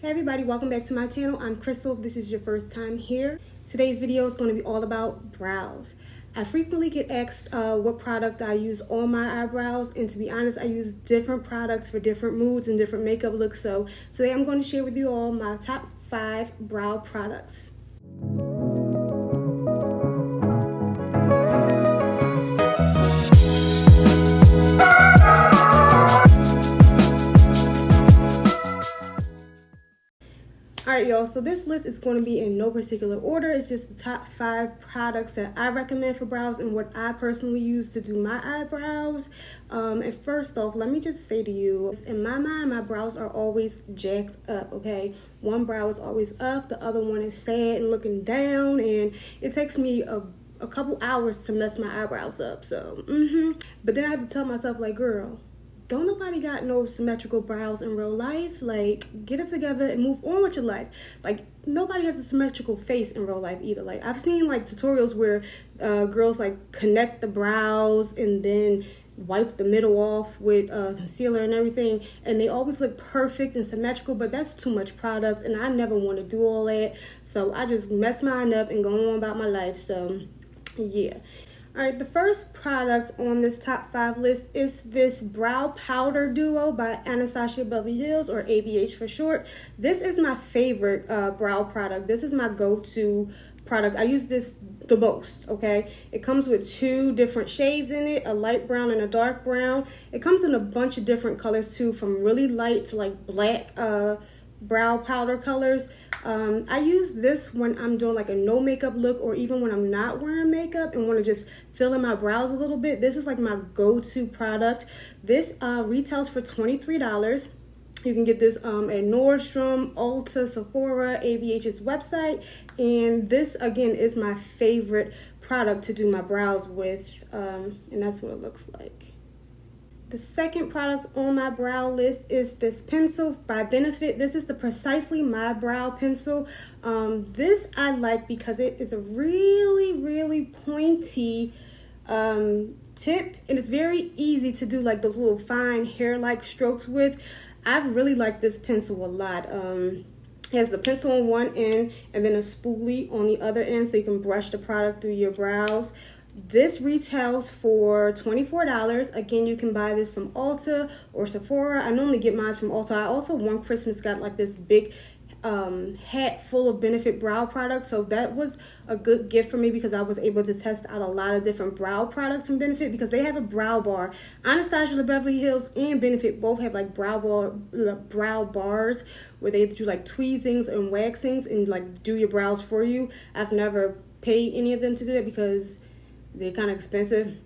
Hey everybody, welcome back to my channel. I'm Crystal. If this is your first time here, today's video is going to be all about brows. I frequently get asked what product I use on my eyebrows, and to be honest, I use different products for different moods and different makeup looks. So today I'm going to share with you all my top 5 brow products. Alright y'all, so this list is going to be in no particular order. It's just the top 5 products that I recommend for brows and what I personally use to do my eyebrows. And first off, let me just say to you, in my mind, my brows are always jacked up, okay? One brow is always up, the other one is sad and looking down, and it takes me a couple hours to mess my eyebrows up, so, But then I have to tell myself, like, girl, don't nobody got no symmetrical brows in real life. Like, get it together and move on with your life. Like, nobody has a symmetrical face in real life either. Like, I've seen like tutorials where girls like connect the brows and then wipe the middle off with concealer and everything, and they always look perfect and symmetrical, but that's too much product and I never want to do all that. So I just mess mine up and go on about my life. So yeah. Alright, the first product on this top 5 list is this brow powder duo by Anastasia Beverly Hills, or ABH for short. This is my favorite brow product. This is my go-to product. I use this the most, okay? It comes with 2 different shades in it, a light brown and a dark brown. It comes in a bunch of different colors too, from really light to like black brow powder colors. I use this when I'm doing like a no makeup look, or even when I'm not wearing makeup and want to just fill in my brows a little bit. This is like my go-to product. This retails for $23. You can get this at Nordstrom, Ulta, Sephora, ABH's website. And this, again, is my favorite product to do my brows with. And that's what it looks like. The second product on my brow list is this pencil by Benefit. This is the Precisely My Brow pencil. This I like because it is a really pointy tip, and it's very easy to do like those little fine hair-like strokes with. I really like this pencil a lot. It has the pencil on one end and then a spoolie on the other end, so you can brush the product through your brows. This retails for $24. Again, you can buy this from Ulta or Sephora. I normally get mine from Ulta. I also one Christmas got like this big hat full of Benefit brow products, so that was a good gift for me because I was able to test out a lot of different brow products from Benefit, because they have a brow bar. Anastasia, Beverly Hills, and Benefit both have like brow bars where they do like tweezings and waxings and like do your brows for you. I've never paid any of them to do that because they're kind of expensive.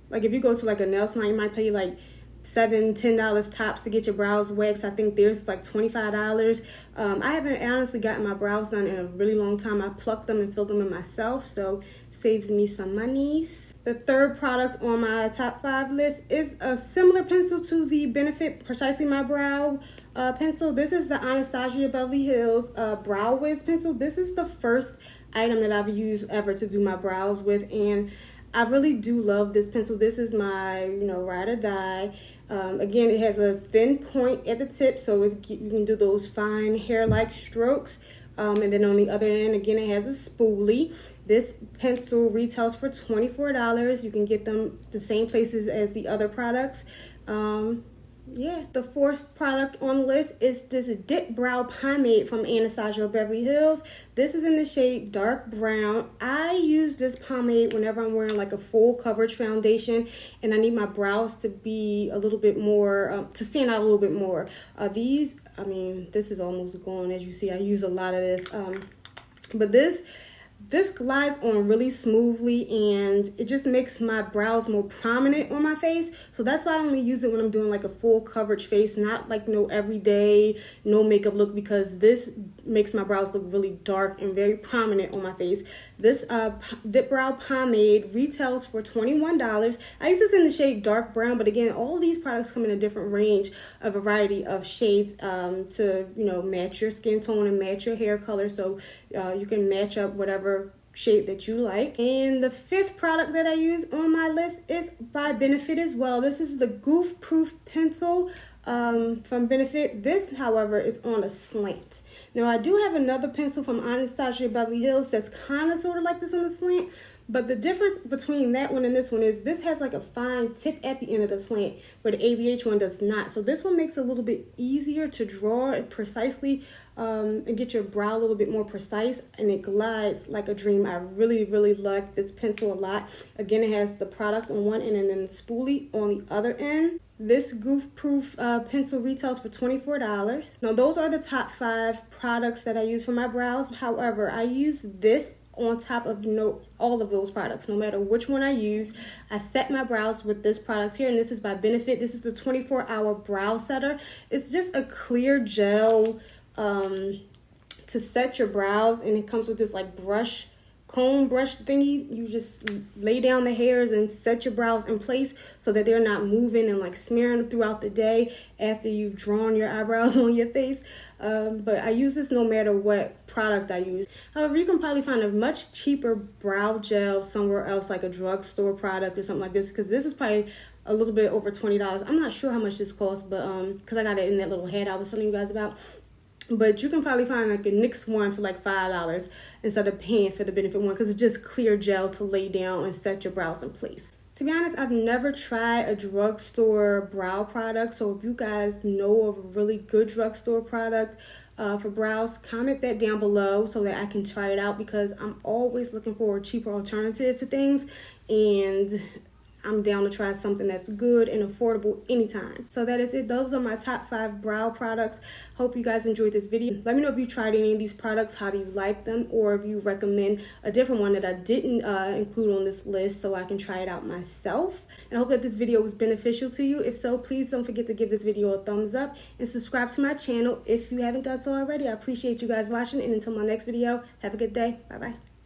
Like if you go to like a nail salon, you might pay like $7-10 tops to get your brows waxed. I think theirs is like $25. I haven't honestly gotten my brows done in a really long time. I pluck them and fill them in myself, so saves me some monies. The third product on my top 5 list is a similar pencil to the Benefit Precisely My Brow pencil. This is the Anastasia Beverly Hills Brow Wiz pencil. This is the first item that I've used ever to do my brows with, and I really do love this pencil. This is my, ride or die. Again, it has a thin point at the tip, so you can do those fine hair-like strokes. And then on the other end, again, it has a spoolie. This pencil retails for $24. You can get them the same places as the other products. Yeah, the fourth product on the list is this Dip Brow Pomade from Anastasia Beverly Hills. This is in the shade dark brown. I use this pomade whenever I'm wearing like a full coverage foundation and I need my brows to be a little bit more, to stand out a little bit more. This is almost gone. As you see, I use a lot of this. But this glides on really smoothly, and it just makes my brows more prominent on my face. So that's why I only use it when I'm doing like a full coverage face, not like no everyday, no makeup look, because this makes my brows look really dark and very prominent on my face. This Dip Brow Pomade retails for $21. I use this in the shade dark brown, but again, all these products come in a different range, a variety of shades to match your skin tone and match your hair color, so you can match up whatever shade that you like. And the fifth product that I use on my list is by Benefit as well. This is the Goofproof pencil. from Benefit. This, however, is on a slant. Now, I do have another pencil from Anastasia Beverly Hills that's kind of sort of like this on a slant, but the difference between that one and this one is this has like a fine tip at the end of the slant, where the ABH one does not. So this one makes it a little bit easier to draw it precisely and get your brow a little bit more precise, and it glides like a dream. I really, really like this pencil a lot. Again, it has the product on one end and then the spoolie on the other end. This Goofproof pencil retails for $24. Now, those are the top 5 products that I use for my brows. However, I use this on top of all of those products. No matter which one I use, I set my brows with this product here, and this is by Benefit. This is the 24-hour brow setter. It's just a clear gel to set your brows, and it comes with this like comb brush thingy. You just lay down the hairs and set your brows in place so that they're not moving and like smearing throughout the day after you've drawn your eyebrows on your face. But I use this no matter what product I use. However, you can probably find a much cheaper brow gel somewhere else, like a drugstore product or something like this, because this is probably a little bit over $20. I'm not sure how much this costs, but because I got it in that little head I was telling you guys about. But you can probably find like a NYX one for like $5 instead of paying for the Benefit one, because it's just clear gel to lay down and set your brows in place. To be honest, I've never tried a drugstore brow product, so if you guys know of a really good drugstore product for brows, comment that down below so that I can try it out, because I'm always looking for a cheaper alternative to things, and I'm down to try something that's good and affordable anytime. So that is it. Those are my top 5 brow products. Hope you guys enjoyed this video. Let me know if you tried any of these products. How do you like them? Or if you recommend a different one that I didn't include on this list so I can try it out myself. And I hope that this video was beneficial to you. If so, please don't forget to give this video a thumbs up and subscribe to my channel if you haven't done so already. I appreciate you guys watching, and until my next video, have a good day. Bye-bye.